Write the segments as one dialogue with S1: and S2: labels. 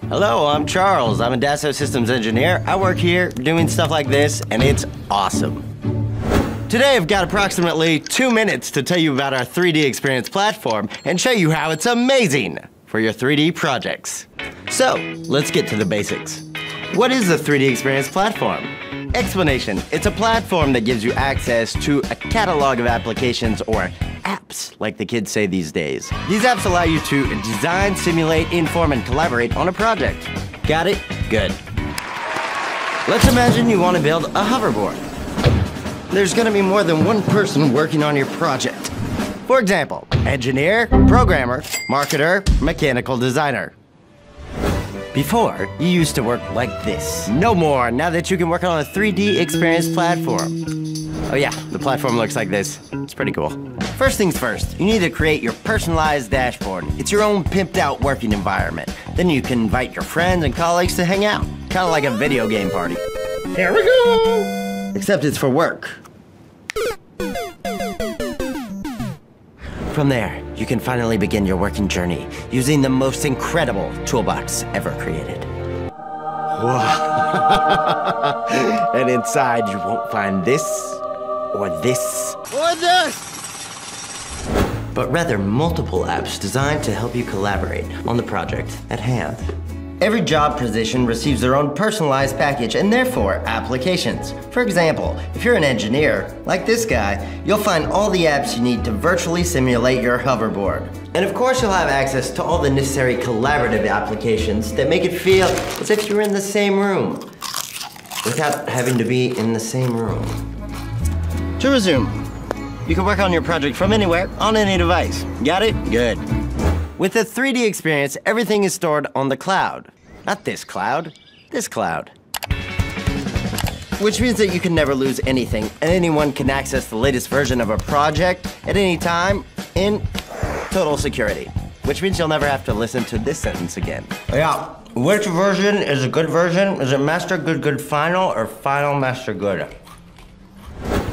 S1: Hello, I'm Charles. I'm a Dassault Systems engineer. I work here doing stuff like this, and it's awesome. Today I've got approximately 2 minutes to tell you about our 3D Experience platform and show you how it's amazing for your 3D projects. So, let's get to the basics. What is the 3D Experience platform? Explanation. It's a platform that gives you access to a catalog of applications, or apps, like the kids say these days. These apps allow you to design, simulate, inform, and collaborate on a project. Got it? Good. Let's imagine you want to build a hoverboard. There's going to be more than one person working on your project. For example, engineer, programmer, marketer, mechanical designer. Before, you used to work like this. No more, now that you can work on a 3D Experience platform. Oh yeah, the platform looks like this. It's pretty cool. First things first, you need to create your personalized dashboard. It's your own pimped out working environment. Then you can invite your friends and colleagues to hang out. Kind of like a video game party. Here we go! Except it's for work. From there, you can finally begin your working journey using the most incredible toolbox ever created. Wow. And inside, you won't find this, or this, or this, but rather multiple apps designed to help you collaborate on the project at hand. Every job position receives their own personalized package and therefore applications. For example, if you're an engineer, like this guy, you'll find all the apps you need to virtually simulate your hoverboard. And of course you'll have access to all the necessary collaborative applications that make it feel as if you're in the same room, without having to be in the same room. To resume, you can work on your project from anywhere, on any device. Got it? Good. With the 3D Experience, everything is stored on the cloud. Not this cloud, this cloud. Which means that you can never lose anything, and anyone can access the latest version of a project at any time in total security. Which means you'll never have to listen to this sentence again. Yeah, which version is a good version? Is it master good good final, or final master good?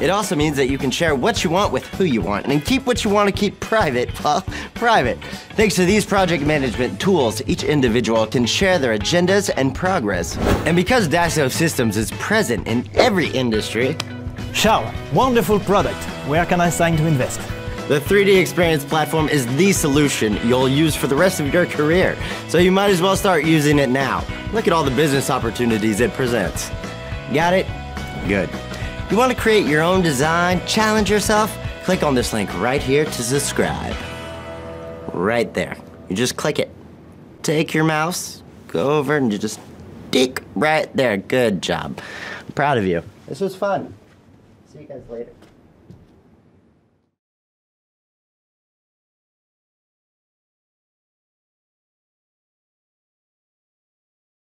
S1: It also means that you can share what you want with who you want and keep what you want to keep private, well, private. Thanks to these project management tools, each individual can share their agendas and progress. And because Dassault Systems is present in every industry...
S2: Charles, wonderful product. Where can I sign to invest?
S1: The 3D Experience platform is the solution you'll use for the rest of your career. So you might as well start using it now. Look at all the business opportunities it presents. Got it? Good. You want to create your own design, challenge yourself? Click on this link right here to subscribe. Right there. You just click it. Take your mouse, go over, and you just tick right there. Good job. I'm proud of you. This was fun. See you guys later.